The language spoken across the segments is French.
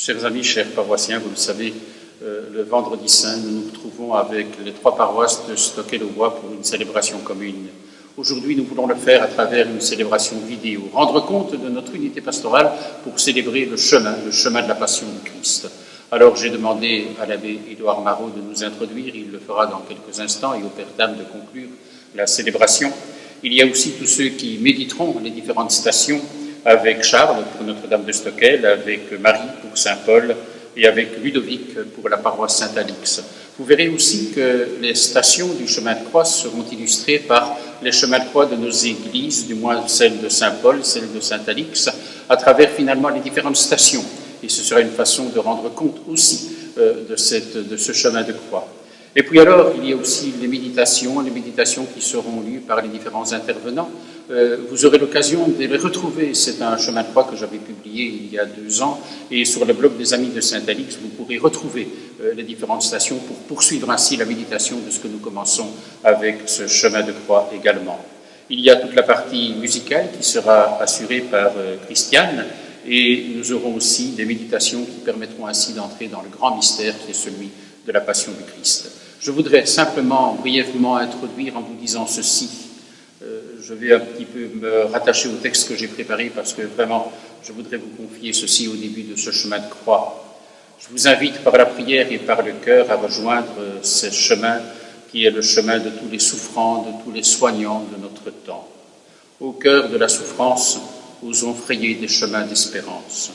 Chers amis, chers paroissiens, vous le savez, le vendredi saint, nous nous retrouvons avec les 3 paroisses de Stockel-au-Bois pour une célébration commune. Aujourd'hui, nous voulons le faire à travers une célébration vidéo, rendre compte de notre unité pastorale pour célébrer le chemin de la passion du Christ. Alors j'ai demandé à l'abbé Édouard Marot de nous introduire, il le fera dans quelques instants, et au Père Dame de conclure la célébration. Il y a aussi tous ceux qui méditeront les différentes stations avec Charles pour Notre-Dame de Stockel, avec Marie pour Saint-Paul et avec Ludovic pour la paroisse Saint-Alix. Vous verrez aussi que les stations du chemin de croix seront illustrées par les chemins de croix de nos églises, du moins celle de Saint-Paul, celle de Saint-Alix, à travers finalement les différentes stations. Et ce sera une façon de rendre compte aussi de ce chemin de croix. Et puis alors, il y a aussi les méditations qui seront lues par les différents intervenants. Vous aurez l'occasion de les retrouver. C'est un chemin de croix que j'avais publié il y a 2 ans. Et sur le blog des Amis de Saint-Alix, vous pourrez retrouver les différentes stations pour poursuivre ainsi la méditation de ce que nous commençons avec ce chemin de croix également. Il y a toute la partie musicale qui sera assurée par Christiane. Et nous aurons aussi des méditations qui permettront ainsi d'entrer dans le grand mystère qui est celui de la passion du Christ. Je voudrais simplement brièvement introduire en vous disant ceci. Je vais un petit peu me rattacher au texte que j'ai préparé parce que vraiment, je voudrais vous confier ceci au début de ce chemin de croix. Je vous invite par la prière et par le cœur à rejoindre ce chemin qui est le chemin de tous les souffrants, de tous les soignants de notre temps. Au cœur de la souffrance, osons frayer des chemins d'espérance.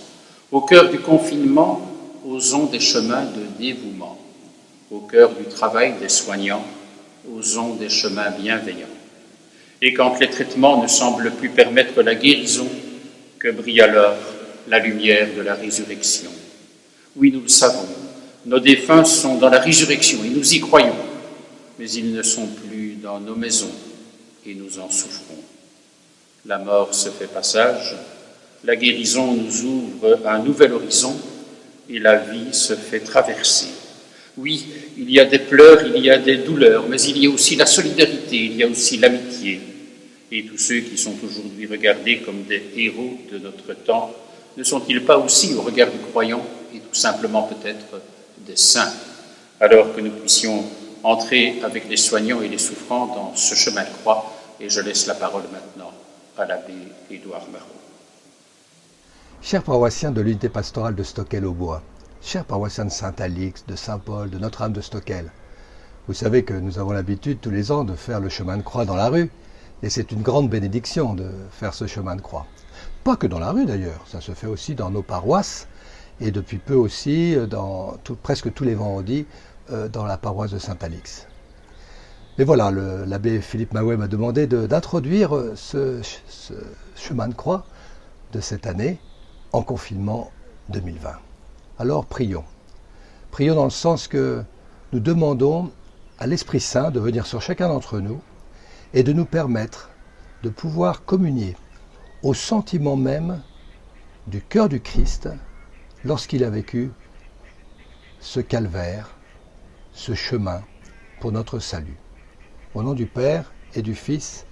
Au cœur du confinement, osons des chemins de dévouement. Au cœur du travail des soignants, osons des chemins bienveillants. Et quand les traitements ne semblent plus permettre la guérison, que brille alors la lumière de la résurrection. Oui, nous le savons, nos défunts sont dans la résurrection et nous y croyons, mais ils ne sont plus dans nos maisons et nous en souffrons. La mort se fait passage, la guérison nous ouvre un nouvel horizon et la vie se fait traverser. Oui, il y a des pleurs, il y a des douleurs, mais il y a aussi la solidarité, il y a aussi l'amitié. Et tous ceux qui sont aujourd'hui regardés comme des héros de notre temps, ne sont-ils pas aussi, au regard du croyant, et tout simplement peut-être des saints, alors que nous puissions entrer avec les soignants et les souffrants dans ce chemin de croix. Et je laisse la parole maintenant à l'abbé Édouard Marot. Chers paroissiens de l'unité pastorale de Stockel-au-Bois, chers paroissiens de Saint-Alix, de Saint-Paul, de Notre-Dame de Stockel, vous savez que nous avons l'habitude tous les ans de faire le chemin de croix dans la rue, et c'est une grande bénédiction de faire ce chemin de croix. Pas que dans la rue d'ailleurs, ça se fait aussi dans nos paroisses, et depuis peu aussi, presque tous les vendredis, dans la paroisse de Saint-Alix. Mais voilà, l'abbé Philippe Mahouet m'a demandé d'introduire ce chemin de croix de cette année en confinement 2020. Alors prions. Prions dans le sens que nous demandons à l'Esprit Saint de venir sur chacun d'entre nous et de nous permettre de pouvoir communier au sentiment même du cœur du Christ lorsqu'il a vécu ce calvaire, ce chemin pour notre salut. Au nom du Père et du Fils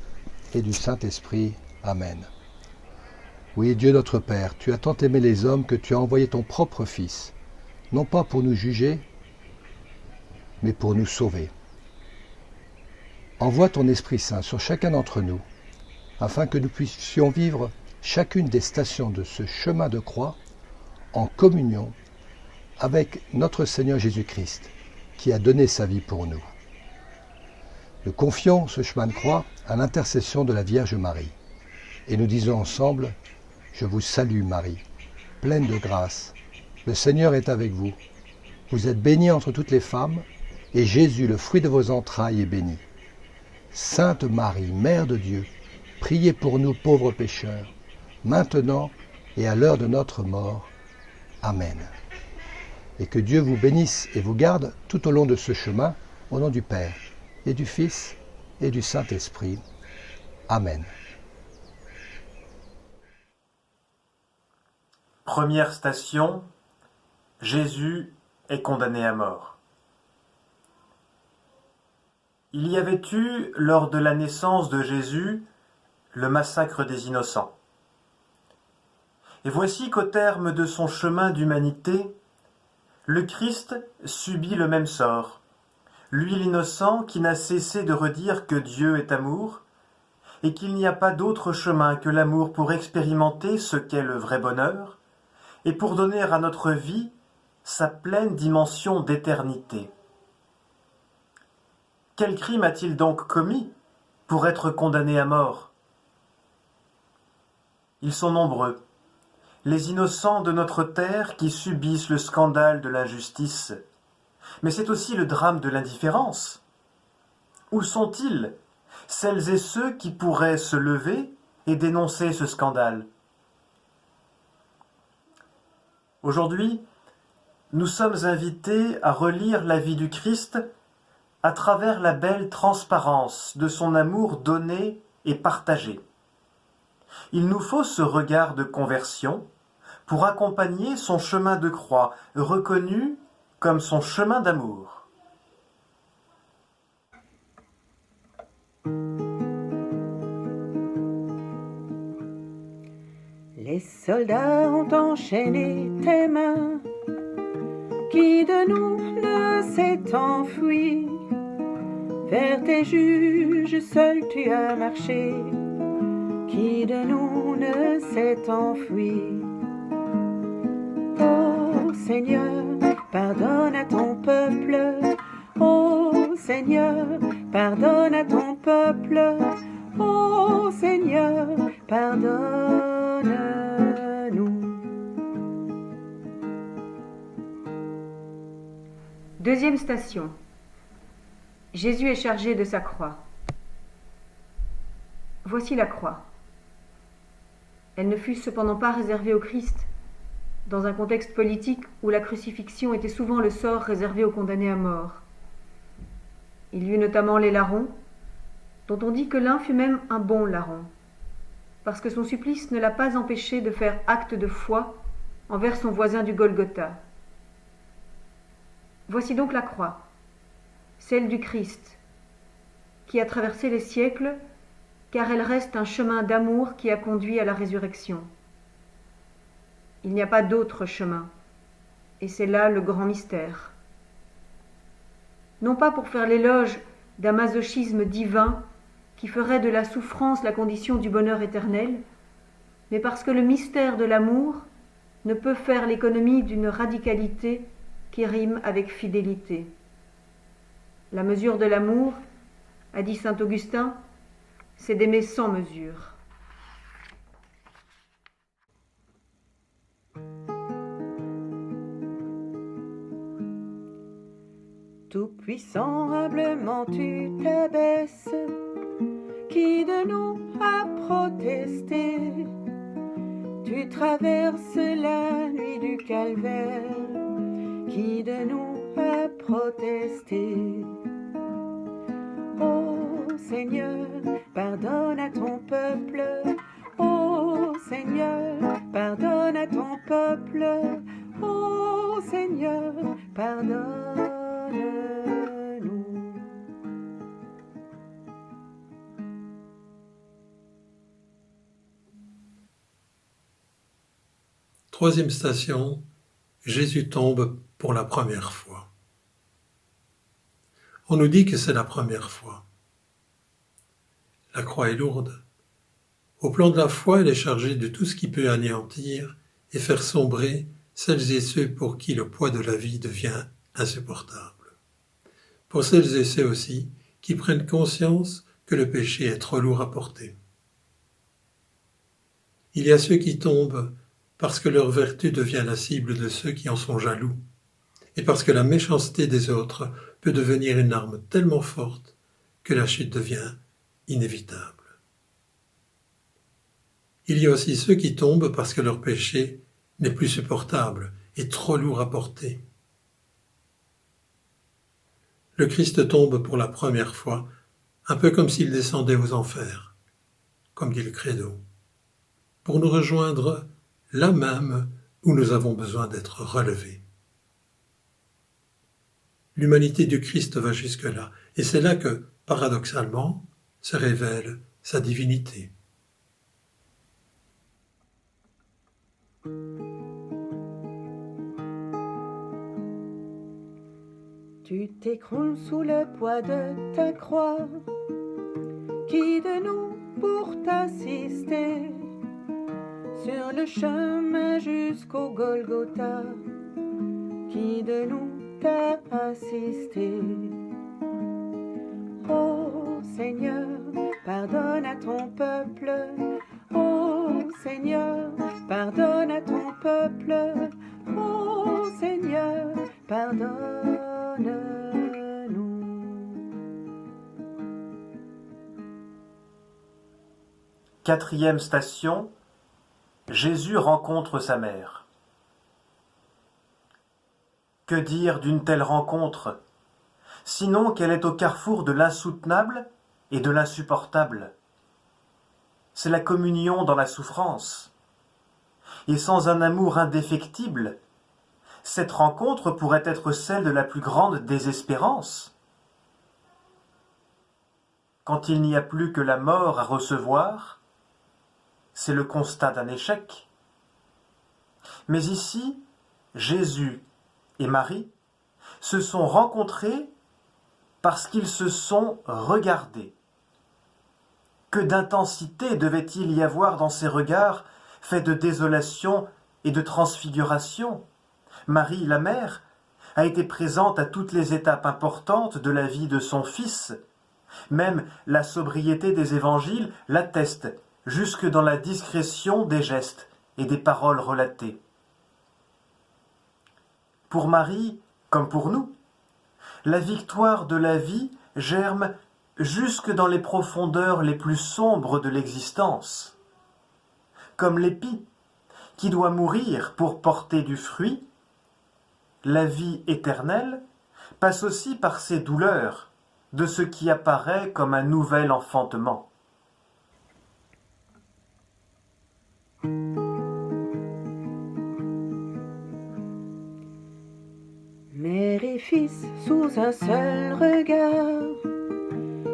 et du Saint-Esprit. Amen. Oui, Dieu notre Père, tu as tant aimé les hommes que tu as envoyé ton propre Fils, non pas pour nous juger, mais pour nous sauver. Envoie ton Esprit Saint sur chacun d'entre nous, afin que nous puissions vivre chacune des stations de ce chemin de croix en communion avec notre Seigneur Jésus-Christ, qui a donné sa vie pour nous. Nous confions ce chemin de croix à l'intercession de la Vierge Marie, et nous disons ensemble: Je vous salue Marie, pleine de grâce, le Seigneur est avec vous. Vous êtes bénie entre toutes les femmes, et Jésus, le fruit de vos entrailles, est béni. Sainte Marie, Mère de Dieu, priez pour nous pauvres pécheurs, maintenant et à l'heure de notre mort. Amen. Et que Dieu vous bénisse et vous garde tout au long de ce chemin, au nom du Père, et du Fils, et du Saint-Esprit. Amen. Première station, Jésus est condamné à mort. Il y avait eu, lors de la naissance de Jésus, le massacre des innocents. Et voici qu'au terme de son chemin d'humanité, le Christ subit le même sort. Lui l'innocent qui n'a cessé de redire que Dieu est amour, et qu'il n'y a pas d'autre chemin que l'amour pour expérimenter ce qu'est le vrai bonheur, et pour donner à notre vie sa pleine dimension d'éternité. Quel crime a-t-il donc commis pour être condamné à mort? Ils sont nombreux, les innocents de notre terre qui subissent le scandale de l'injustice. Mais c'est aussi le drame de l'indifférence. Où sont-ils, celles et ceux qui pourraient se lever et dénoncer ce scandale? Aujourd'hui, nous sommes invités à relire la vie du Christ à travers la belle transparence de son amour donné et partagé. Il nous faut ce regard de conversion pour accompagner son chemin de croix, reconnu comme son chemin d'amour. Les soldats ont enchaîné tes mains. Qui de nous ne s'est enfoui? Vers tes juges seul tu as marché. Qui de nous ne s'est enfoui? Ô Seigneur, pardonne à ton peuple. Ô Seigneur, pardonne à ton peuple. Ô Seigneur, pardonne-nous. Deuxième station. Jésus est chargé de sa croix. Voici la croix. Elle ne fut cependant pas réservée au Christ, dans un contexte politique où la crucifixion était souvent le sort réservé aux condamnés à mort. Il y eut notamment les larrons, dont on dit que l'un fut même un bon larron, parce que son supplice ne l'a pas empêché de faire acte de foi envers son voisin du Golgotha. Voici donc la croix, celle du Christ, qui a traversé les siècles, car elle reste un chemin d'amour qui a conduit à la résurrection. Il n'y a pas d'autre chemin, et c'est là le grand mystère. Non pas pour faire l'éloge d'un masochisme divin qui ferait de la souffrance la condition du bonheur éternel, mais parce que le mystère de l'amour ne peut faire l'économie d'une radicalité qui rime avec fidélité. La mesure de l'amour, a dit saint Augustin, c'est d'aimer sans mesure. Tout-puissant, humblement tu t'abaisses. Qui de nous a protesté? Tu traverses la nuit du calvaire. Qui de nous a protesté? Ô Seigneur, pardonne à ton peuple. Ô Seigneur, pardonne à ton peuple. Ô Seigneur, pardonne-nous. Troisième station, Jésus tombe pour la première fois. On nous dit que c'est la première fois. La croix est lourde. Au plan de la foi, elle est chargée de tout ce qui peut anéantir et faire sombrer celles et ceux pour qui le poids de la vie devient insupportable. Pour celles et ceux aussi qui prennent conscience que le péché est trop lourd à porter. Il y a ceux qui tombent parce que leur vertu devient la cible de ceux qui en sont jaloux, et parce que la méchanceté des autres peut devenir une arme tellement forte que la chute devient inévitable. Il y a aussi ceux qui tombent parce que leur péché n'est plus supportable et trop lourd à porter. Le Christ tombe pour la première fois, un peu comme s'il descendait aux enfers, comme dit le Credo, pour nous rejoindre là même où nous avons besoin d'être relevés. L'humanité du Christ va jusque-là, et c'est là que, paradoxalement, se révèle sa divinité. Tu t'écroules sous le poids de ta croix. Qui de nous pour t'assister sur le chemin jusqu'au Golgotha? Qui de nous t'a assisté? Ô Seigneur, pardonne à ton peuple. Ô Seigneur, pardonne à ton peuple. Ô Seigneur, pardonne-nous. Quatrième station, Jésus rencontre sa mère. Que dire d'une telle rencontre, sinon qu'elle est au carrefour de l'insoutenable et de l'insupportable. C'est la communion dans la souffrance. Et sans un amour indéfectible, cette rencontre pourrait être celle de la plus grande désespérance. Quand il n'y a plus que la mort à recevoir, c'est le constat d'un échec. Mais ici, Jésus et Marie se sont rencontrés parce qu'ils se sont regardés. Que d'intensité devait-il y avoir dans ces regards faits de désolation et de transfiguration. Marie, la mère, a été présente à toutes les étapes importantes de la vie de son fils. Même la sobriété des évangiles l'atteste, jusque dans la discrétion des gestes et des paroles relatées. Pour Marie, comme pour nous, la victoire de la vie germe jusque dans les profondeurs les plus sombres de l'existence. Comme l'épi qui doit mourir pour porter du fruit, la vie éternelle passe aussi par ces douleurs de ce qui apparaît comme un nouvel enfantement. Mère et fils sous un seul regard,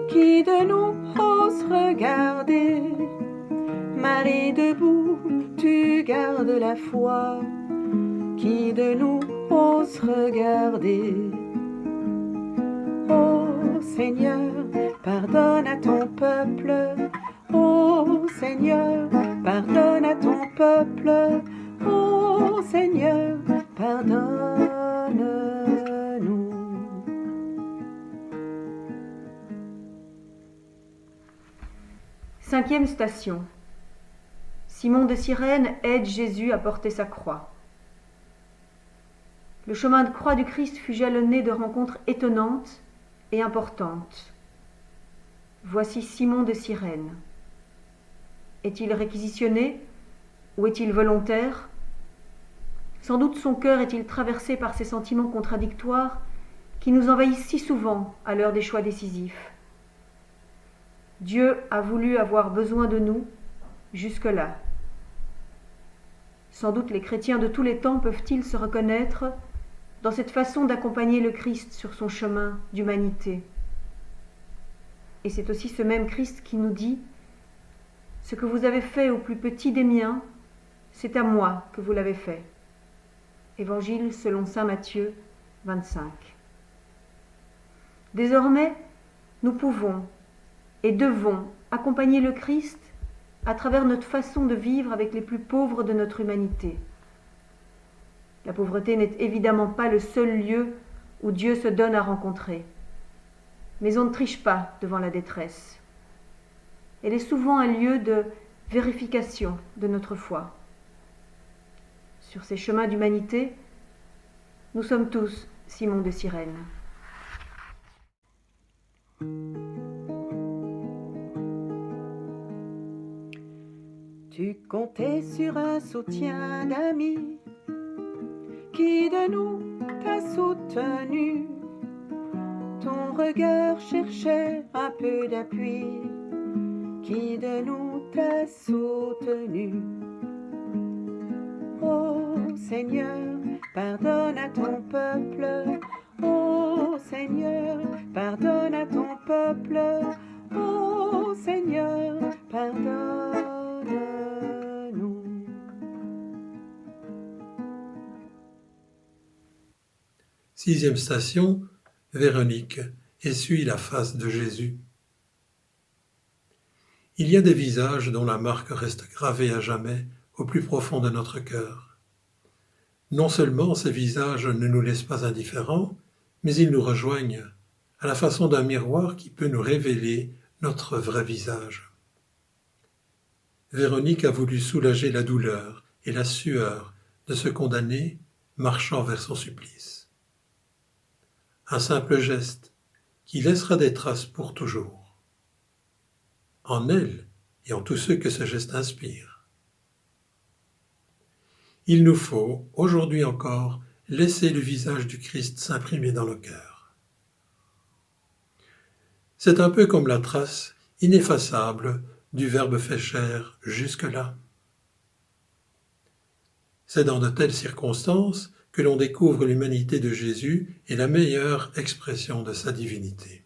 qui de nous ose regarder? Marie debout, tu gardes la foi, qui de nous ose regarder? Ô Seigneur, pardonne à ton peuple. Ô Seigneur, pardonne à ton peuple. Ô Seigneur, pardonne-nous. Cinquième station. Simon de Cyrène aide Jésus à porter sa croix. Le chemin de croix du Christ fut jalonné de rencontres étonnantes et importantes. Voici Simon de Cyrène. Est-il réquisitionné ou est-il volontaire? Sans doute son cœur est-il traversé par ces sentiments contradictoires qui nous envahissent si souvent à l'heure des choix décisifs. Dieu a voulu avoir besoin de nous jusque-là. Sans doute les chrétiens de tous les temps peuvent-ils se reconnaître dans cette façon d'accompagner le Christ sur son chemin d'humanité. Et c'est aussi ce même Christ qui nous dit « Ce que vous avez fait au plus petit des miens, c'est à moi que vous l'avez fait. » Évangile selon saint Matthieu 25. Désormais, nous pouvons et devons accompagner le Christ à travers notre façon de vivre avec les plus pauvres de notre humanité. La pauvreté n'est évidemment pas le seul lieu où Dieu se donne à rencontrer. Mais on ne triche pas devant la détresse. Elle est souvent un lieu de vérification de notre foi. Sur ces chemins d'humanité, nous sommes tous Simon de Cyrène. Tu comptais sur un soutien d'amis, qui de nous t'a soutenu? Ton regard cherchait un peu d'appui, qui de nous t'a soutenu? Ô Seigneur, pardonne à ton peuple. Ô Seigneur, pardonne à ton peuple. Ô Seigneur, pardonne-nous. Sixième station, Véronique essuie la face de Jésus. Il y a des visages dont la marque reste gravée à jamais au plus profond de notre cœur. Non seulement ces visages ne nous laissent pas indifférents, mais ils nous rejoignent, à la façon d'un miroir qui peut nous révéler notre vrai visage. Véronique a voulu soulager la douleur et la sueur de ce condamné marchant vers son supplice. Un simple geste qui laissera des traces pour toujours. En elle et en tous ceux que ce geste inspire. Il nous faut, aujourd'hui encore, laisser le visage du Christ s'imprimer dans nos cœurs. C'est un peu comme la trace ineffaçable du Verbe fait chair jusque-là. C'est dans de telles circonstances que l'on découvre l'humanité de Jésus et la meilleure expression de sa divinité.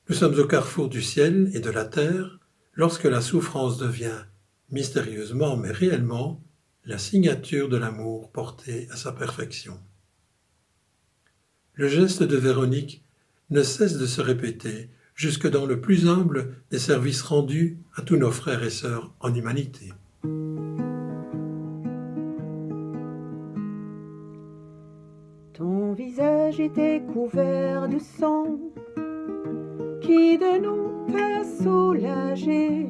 Nous sommes au carrefour du ciel et de la terre lorsque la souffrance devient, mystérieusement mais réellement, la signature de l'amour porté à sa perfection. Le geste de Véronique ne cesse de se répéter jusque dans le plus humble des services rendus à tous nos frères et sœurs en humanité. Ton visage était couvert de sang, qui de nous t'a soulagé,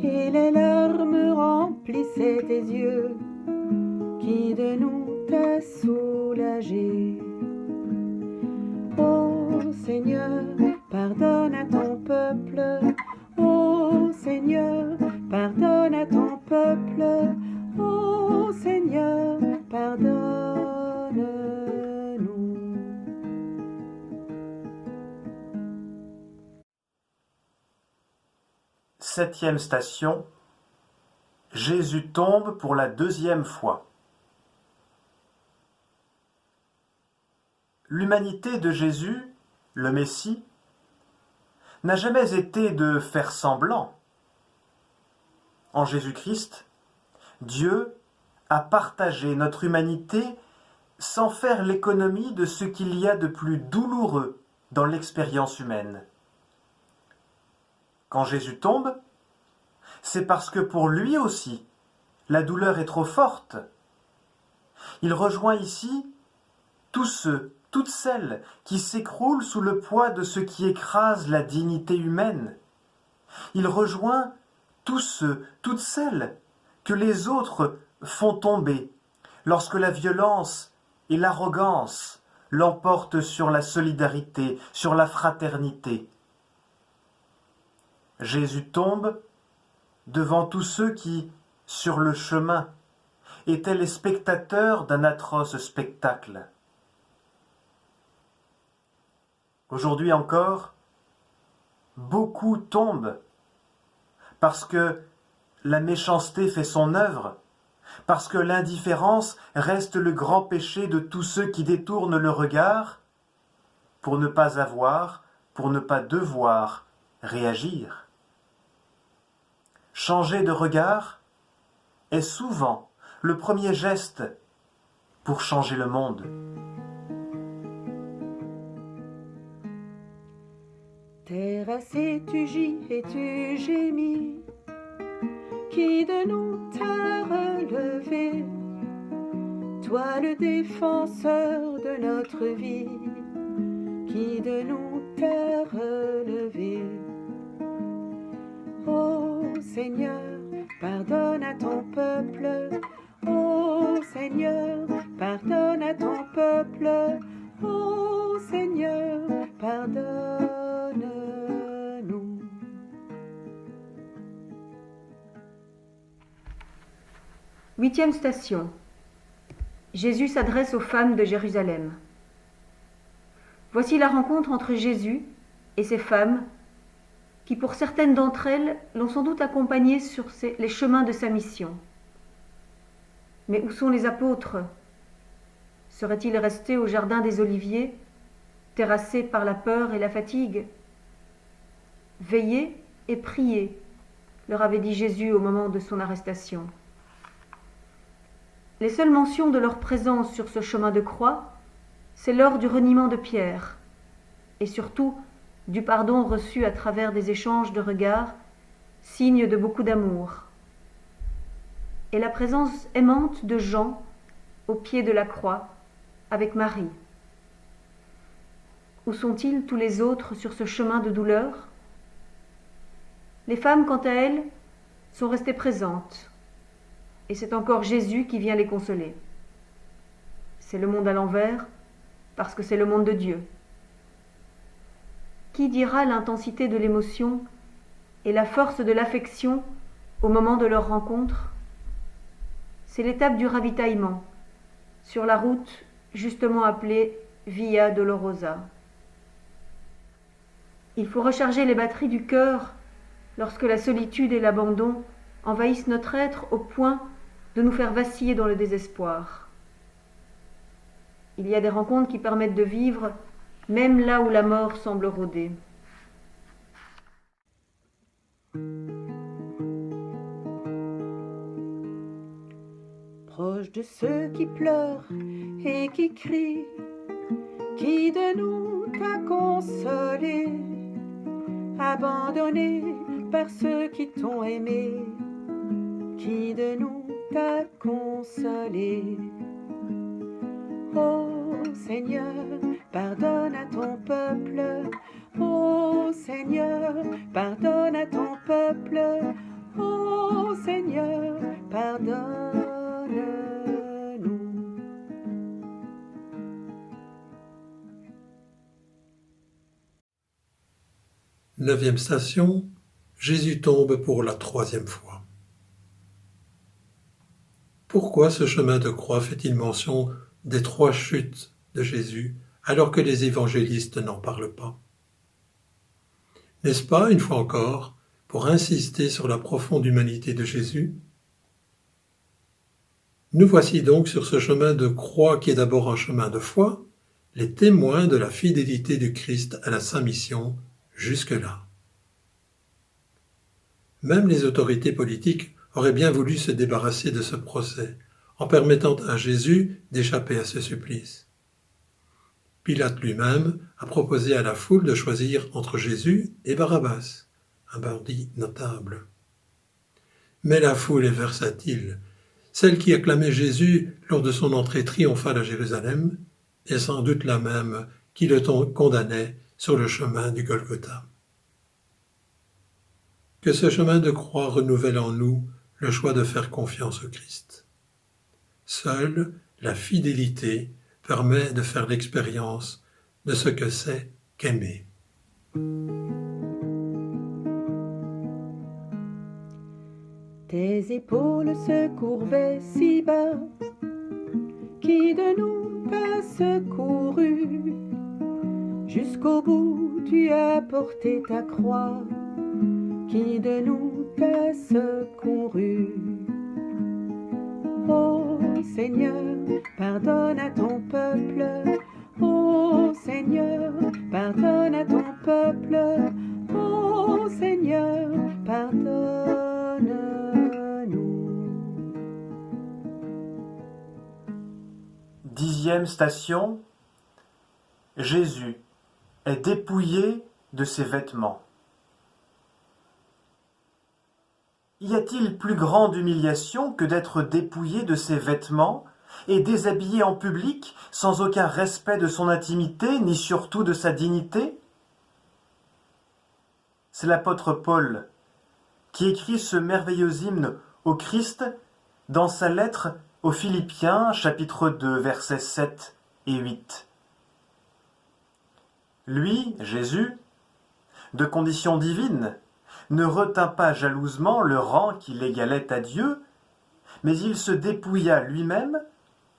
et les larmes remplissaient tes yeux, qui de nous t'a soulagé. Ô Seigneur, pardonne à ton peuple, ô Seigneur, pardonne à ton peuple, ô Seigneur, pardonne-nous. Septième station, Jésus tombe pour la deuxième fois. L'humanité de Jésus, le Messie, n'a jamais été de faire semblant. En Jésus-Christ, Dieu a partagé notre humanité sans faire l'économie de ce qu'il y a de plus douloureux dans l'expérience humaine. Quand Jésus tombe, c'est parce que pour lui aussi, la douleur est trop forte. Il rejoint ici tous ceux, toutes celles qui s'écroulent sous le poids de ce qui écrase la dignité humaine. Il rejoint tous ceux, toutes celles que les autres font tomber lorsque la violence et l'arrogance l'emportent sur la solidarité, sur la fraternité. Jésus tombe devant tous ceux qui, sur le chemin, étaient les spectateurs d'un atroce spectacle. Aujourd'hui encore, beaucoup tombent parce que la méchanceté fait son œuvre, parce que l'indifférence reste le grand péché de tous ceux qui détournent le regard pour ne pas avoir, pour ne pas devoir réagir. Changer de regard est souvent le premier geste pour changer le monde. Terrassé, tu gis et tu gémis, qui de nous t'a relevé, toi le défenseur de notre vie, qui de nous t'a relevé. Ô Seigneur, pardonne à ton peuple, ô Seigneur, pardonne à ton peuple, ô Seigneur, pardonne-nous. Huitième station. Jésus s'adresse aux femmes de Jérusalem. Voici la rencontre entre Jésus et ces femmes qui, pour certaines d'entre elles, l'ont sans doute accompagné sur les chemins de sa mission. Mais où sont les apôtres? Seraient-ils restés au jardin des Oliviers, terrassés par la peur et la fatigue? Veillez et priez, leur avait dit Jésus au moment de son arrestation. Les seules mentions de leur présence sur ce chemin de croix c'est l'heure du reniement de Pierre, et surtout du pardon reçu à travers des échanges de regards, signe de beaucoup d'amour, et la présence aimante de Jean au pied de la croix avec Marie. Où sont-ils tous les autres sur ce chemin de douleur? Les femmes, quant à elles, sont restées présentes, et c'est encore Jésus qui vient les consoler. C'est le monde à l'envers, parce que c'est le monde de Dieu. Qui dira l'intensité de l'émotion et la force de l'affection au moment de leur rencontre? C'est l'étape du ravitaillement, sur la route justement appelée Via Dolorosa. Il faut recharger les batteries du cœur lorsque la solitude et l'abandon envahissent notre être au point de nous faire vaciller dans le désespoir. Il y a des rencontres qui permettent de vivre même là où la mort semble rôder. Proche de ceux qui pleurent et qui crient, qui de nous t'a consolé, abandonné par ceux qui t'ont aimé, qui de nous t'a consolé. Ô Seigneur, pardonne à ton peuple. Ô Seigneur, pardonne à ton peuple. Ô Seigneur, pardonne-nous. Neuvième station, Jésus tombe pour la 3e fois. Pourquoi ce chemin de croix fait-il mention des 3 chutes de Jésus alors que les évangélistes n'en parlent pas? N'est-ce pas, une fois encore, pour insister sur la profonde humanité de Jésus? Nous voici donc sur ce chemin de croix qui est d'abord un chemin de foi, les témoins de la fidélité du Christ à la Sainte Mission jusque-là. Même les autorités politiques auraient bien voulu se débarrasser de ce procès, en permettant à Jésus d'échapper à ce supplice. Pilate lui-même a proposé à la foule de choisir entre Jésus et Barabbas, un bandit notable. Mais la foule est versatile. Celle qui acclamait Jésus lors de son entrée triomphale à Jérusalem est sans doute la même qui le condamnait sur le chemin du Golgotha. Que ce chemin de croix renouvelle en nous le choix de faire confiance au Christ. Seule la fidélité permet de faire l'expérience de ce que c'est qu'aimer. Tes épaules se courbaient si bas, qui de nous t'a secouru. Jusqu'au bout tu as porté ta croix, qui de nous t'a secouru. Ô Seigneur, pardonne à ton peuple. Ô Seigneur, pardonne à ton peuple. Ô Seigneur, pardonne-nous. 10e station, Jésus est dépouillé de ses vêtements. Y a-t-il plus grande humiliation que d'être dépouillé de ses vêtements et déshabillé en public sans aucun respect de son intimité ni surtout de sa dignité? C'est l'apôtre Paul qui écrit ce merveilleux hymne au Christ dans sa lettre aux Philippiens, chapitre 2, versets 7 et 8. Lui, Jésus, de condition divine, ne retint pas jalousement le rang qui l'égalait à Dieu, mais il se dépouilla lui-même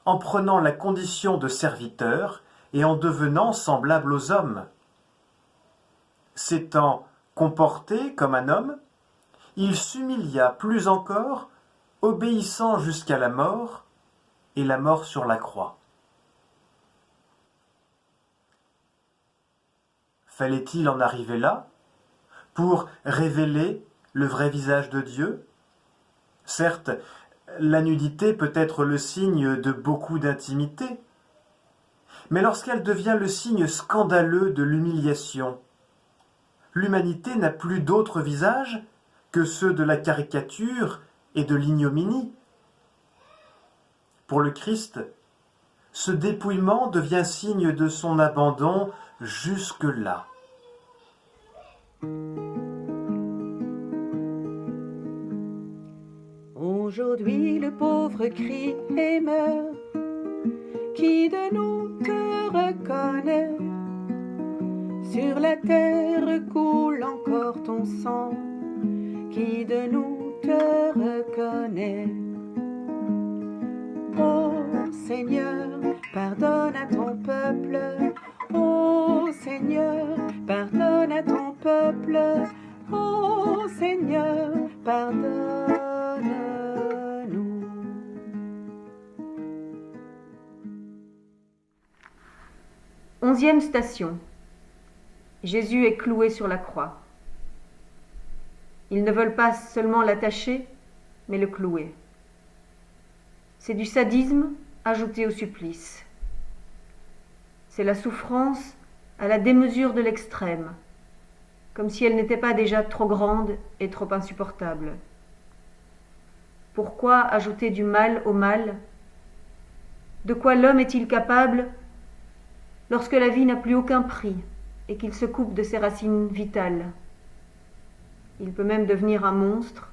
en prenant la condition de serviteur et en devenant semblable aux hommes. S'étant comporté comme un homme, il s'humilia plus encore, obéissant jusqu'à la mort, et la mort sur la croix. Fallait-il en arriver là pour révéler le vrai visage de Dieu? Certes, la nudité peut être le signe de beaucoup d'intimité, mais lorsqu'elle devient le signe scandaleux de l'humiliation. L'humanité n'a plus d'autre visage que ceux de la caricature et de l'ignominie. Pour le Christ, ce dépouillement devient signe de son abandon jusque-là. Aujourd'hui le pauvre crie et meurt. Qui de nous te reconnaît? Sur la terre coule encore ton sang. Qui de nous te reconnaît? Ô Seigneur, pardonne à ton peuple. Ô Seigneur, pardonne à ton peuple. Ô Seigneur, pardonne-nous. Onzième station. Jésus est cloué sur la croix. Ils ne veulent pas seulement l'attacher, mais le clouer. C'est du sadisme ajouté au supplice. C'est la souffrance à la démesure de l'extrême, comme si elle n'était pas déjà trop grande et trop insupportable. Pourquoi ajouter du mal au mal? De quoi l'homme est-il capable lorsque la vie n'a plus aucun prix et qu'il se coupe de ses racines vitales? Il peut même devenir un monstre,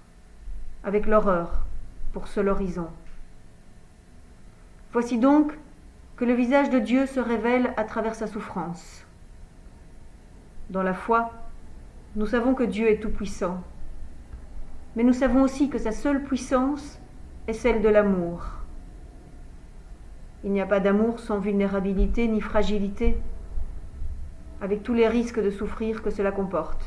avec l'horreur pour seul horizon. Voici donc que le visage de Dieu se révèle à travers sa souffrance. Dans la foi, nous savons que Dieu est tout-puissant, mais nous savons aussi que sa seule puissance est celle de l'amour. Il n'y a pas d'amour sans vulnérabilité ni fragilité, avec tous les risques de souffrir que cela comporte.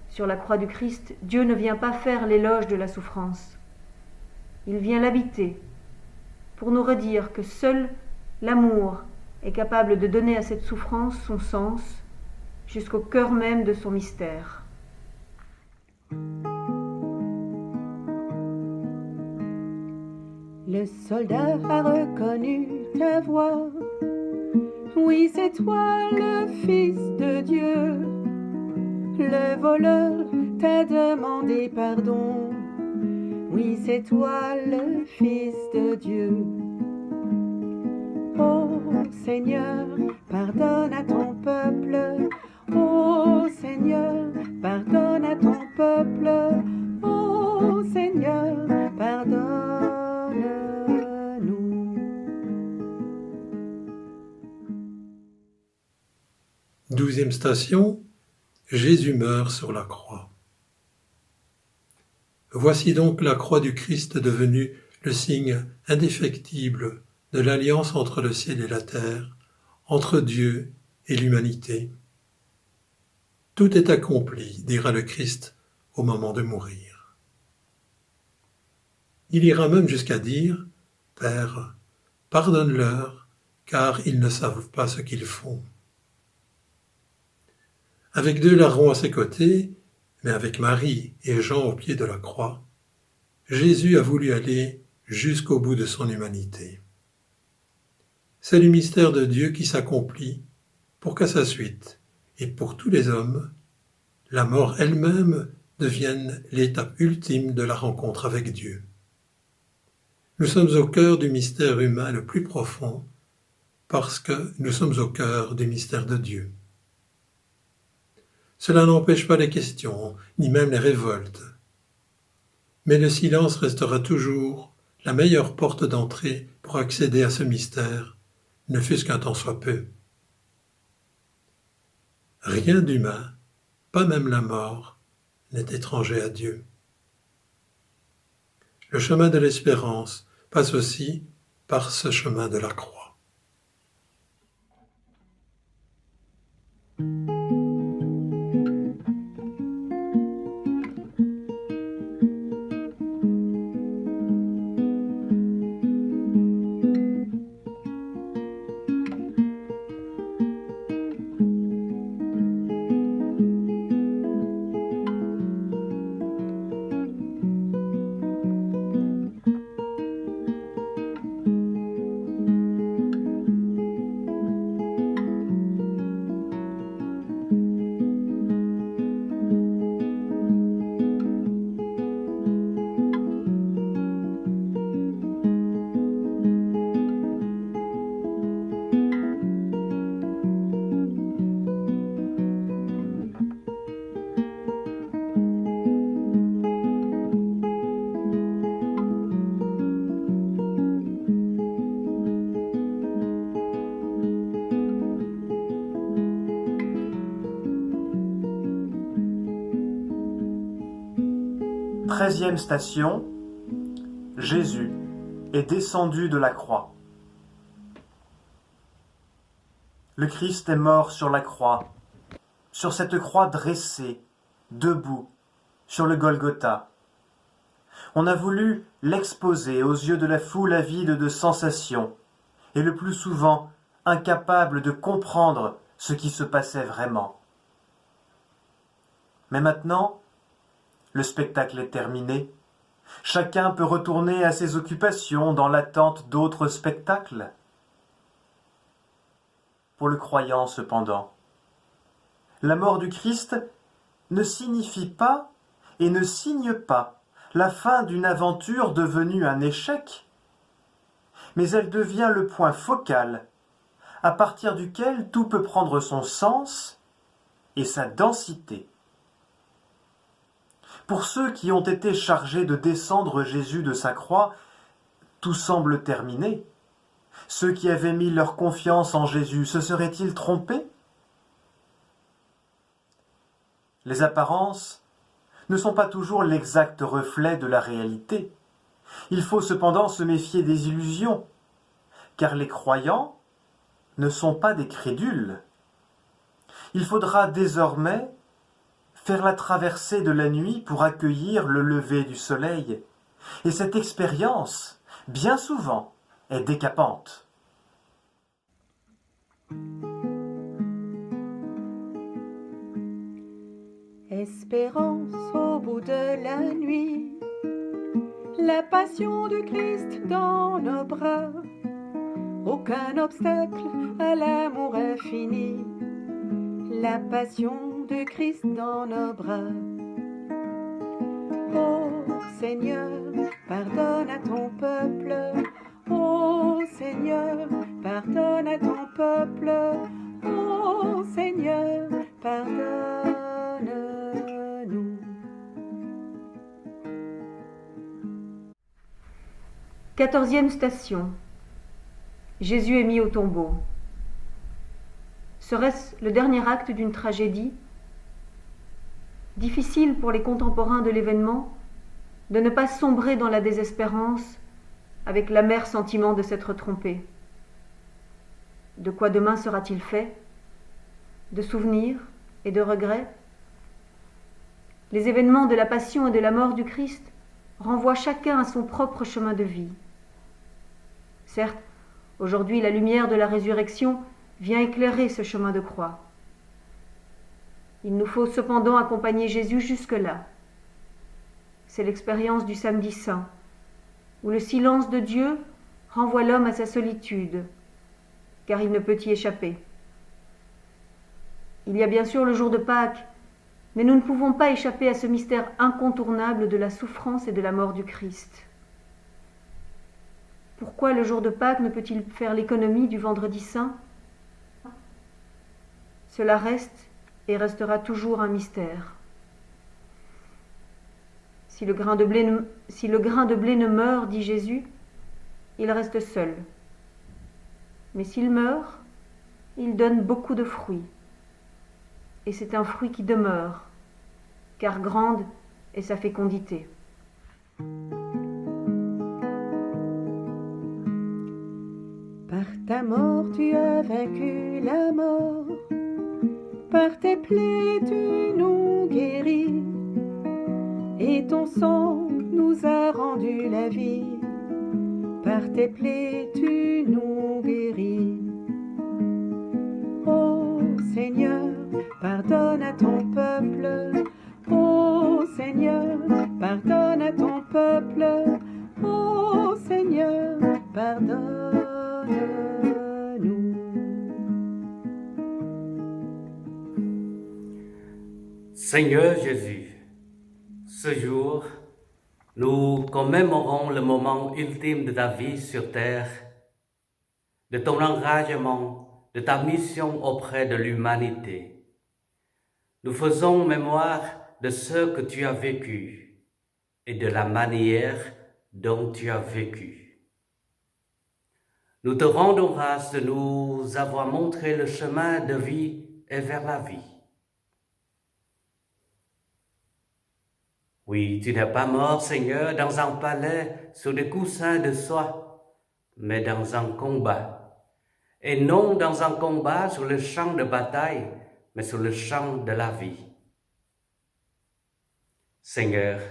Sur la croix du Christ, Dieu ne vient pas faire l'éloge de la souffrance. Il vient l'habiter pour nous redire que seul l'amour est capable de donner à cette souffrance son sens jusqu'au cœur même de son mystère. Le soldat a reconnu ta voix. Oui, c'est toi le Fils de Dieu. Le voleur t'a demandé pardon. Oui, c'est toi le Fils de Dieu. Ô Seigneur, pardonne à ton peuple. Ô Seigneur, pardonne à ton peuple. Ô Seigneur, pardonne-nous. 12e station, Jésus meurt sur la croix. Voici donc la croix du Christ devenue le signe indéfectible de l'alliance entre le ciel et la terre, entre Dieu et l'humanité. Tout est accompli, dira le Christ au moment de mourir. Il ira même jusqu'à dire, Père, pardonne-leur, car ils ne savent pas ce qu'ils font. Avec deux larrons à ses côtés, mais avec Marie et Jean au pied de la croix, Jésus a voulu aller jusqu'au bout de son humanité. C'est le mystère de Dieu qui s'accomplit pour qu'à sa suite, et pour tous les hommes, la mort elle-même devienne l'étape ultime de la rencontre avec Dieu. Nous sommes au cœur du mystère humain le plus profond, parce que nous sommes au cœur du mystère de Dieu. Cela n'empêche pas les questions, ni même les révoltes. Mais le silence restera toujours la meilleure porte d'entrée pour accéder à ce mystère, ne fût-ce qu'un temps soit peu. Rien d'humain, pas même la mort, n'est étranger à Dieu. Le chemin de l'espérance passe aussi par ce chemin de la croix. 13e station, Jésus est descendu de la croix. Le Christ est mort sur la croix, sur cette croix dressée, debout, sur le Golgotha. On a voulu l'exposer aux yeux de la foule avide de sensations, et le plus souvent incapable de comprendre ce qui se passait vraiment. Mais maintenant, le spectacle est terminé. Chacun peut retourner à ses occupations dans l'attente d'autres spectacles. Pour le croyant, cependant, la mort du Christ ne signifie pas et ne signe pas la fin d'une aventure devenue un échec, mais elle devient le point focal à partir duquel tout peut prendre son sens et sa densité. Pour ceux qui ont été chargés de descendre Jésus de sa croix, tout semble terminé. Ceux qui avaient mis leur confiance en Jésus se seraient-ils trompés? Les apparences ne sont pas toujours l'exact reflet de la réalité. Il faut cependant se méfier des illusions, car les croyants ne sont pas des crédules. Il faudra désormais faire la traversée de la nuit pour accueillir le lever du soleil. Et cette expérience, bien souvent, est décapante. Espérance au bout de la nuit, la passion du Christ dans nos bras, aucun obstacle à l'amour infini, la passion du Christ dans nos bras. Ô Seigneur, pardonne à ton peuple, ô Seigneur, pardonne à ton peuple, ô Seigneur, pardonne-nous. Quatorzième station. Jésus est mis au tombeau. Serait-ce le dernier acte d'une tragédie? Difficile pour les contemporains de l'événement de ne pas sombrer dans la désespérance avec l'amer sentiment de s'être trompé. De quoi demain sera-t-il fait? De souvenirs et de regrets? Les événements de la passion et de la mort du Christ renvoient chacun à son propre chemin de vie. Certes, aujourd'hui, la lumière de la résurrection vient éclairer ce chemin de croix. Il nous faut cependant accompagner Jésus jusque-là. C'est l'expérience du Samedi Saint, où le silence de Dieu renvoie l'homme à sa solitude, car il ne peut y échapper. Il y a bien sûr le jour de Pâques, mais nous ne pouvons pas échapper à ce mystère incontournable de la souffrance et de la mort du Christ. Pourquoi le jour de Pâques ne peut-il faire l'économie du Vendredi Saint? Cela reste et restera toujours un mystère. Si le grain de blé ne meurt, dit Jésus, il reste seul. Mais s'il meurt, il donne beaucoup de fruits. Et c'est un fruit qui demeure, car grande est sa fécondité. Par ta mort tu as vaincu la mort, par tes plaies tu nous guéris, et ton sang nous a rendu la vie, par tes plaies tu nous guéris. Ô Seigneur, pardonne à ton peuple, ô Seigneur, pardonne à ton peuple, ô Seigneur, pardonne-nous. Seigneur Jésus, ce jour, nous commémorons le moment ultime de ta vie sur terre, de ton engagement, de ta mission auprès de l'humanité. Nous faisons mémoire de ce que tu as vécu et de la manière dont tu as vécu. Nous te rendons grâce de nous avoir montré le chemin de vie et vers la vie. Oui, tu n'es pas mort, Seigneur, dans un palais sur des coussins de soie, mais dans un combat. Et non dans un combat sur le champ de bataille, mais sur le champ de la vie. Seigneur,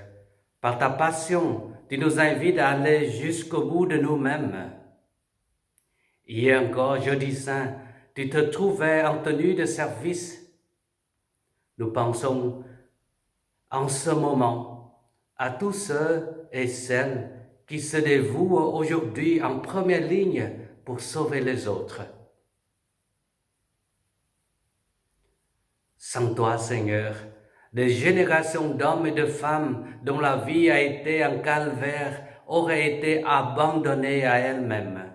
par ta passion, tu nous invites à aller jusqu'au bout de nous-mêmes. Hier encore, jeudi saint, tu te trouvais en tenue de service. Nous pensons en ce moment à tous ceux et celles qui se dévouent aujourd'hui en première ligne pour sauver les autres. Sans toi, Seigneur, des générations d'hommes et de femmes dont la vie a été un calvaire auraient été abandonnées à elles-mêmes.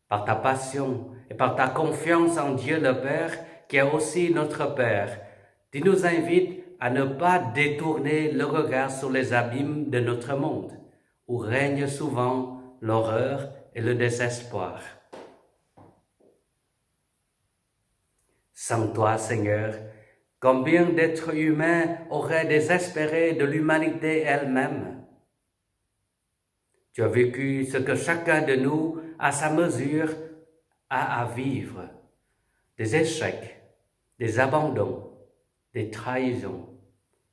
Par ta passion et par ta confiance en Dieu le Père, qui est aussi notre Père, tu nous invites à ne pas détourner le regard sur les abîmes de notre monde, où règne souvent l'horreur et le désespoir. Sans toi, Seigneur, combien d'êtres humains auraient désespéré de l'humanité elle-même? Tu as vécu ce que chacun de nous, à sa mesure, a à vivre. Des échecs, des abandons, des trahisons,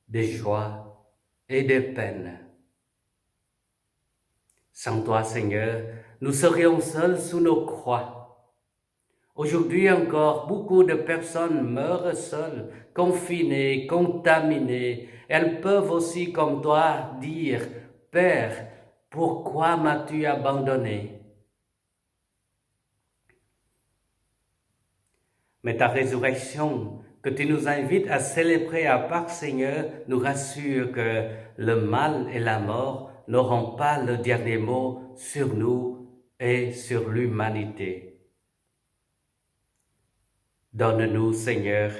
des joies et des peines. Sans toi, Seigneur, nous serions seuls sous nos croix. Aujourd'hui encore, beaucoup de personnes meurent seules, confinées, contaminées. Elles peuvent aussi, comme toi, dire « Père, pourquoi m'as-tu abandonné ?» Mais ta résurrection, que tu nous invites à célébrer à Pâques, Seigneur, nous rassure que le mal et la mort n'auront pas le dernier mot sur nous et sur l'humanité. Donne-nous, Seigneur,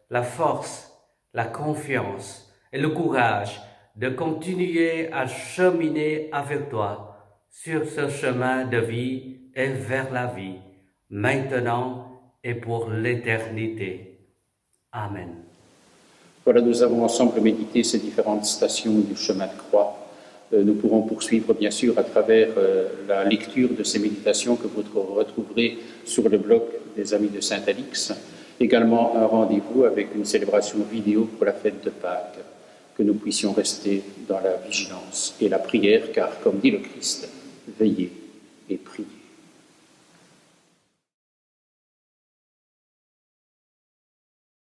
la force, la confiance et le courage de continuer à cheminer avec toi sur ce chemin de vie et vers la vie, maintenant et pour l'éternité. Amen. Voilà, nous avons ensemble médité ces différentes stations du chemin de croix. Nous pourrons poursuivre, bien sûr, à travers la lecture de ces méditations que vous retrouverez sur le blog des Amis de Saint-Alix. Également un rendez-vous avec une célébration vidéo pour la fête de Pâques. Que nous puissions rester dans la vigilance et la prière, car, comme dit le Christ, veillez et priez.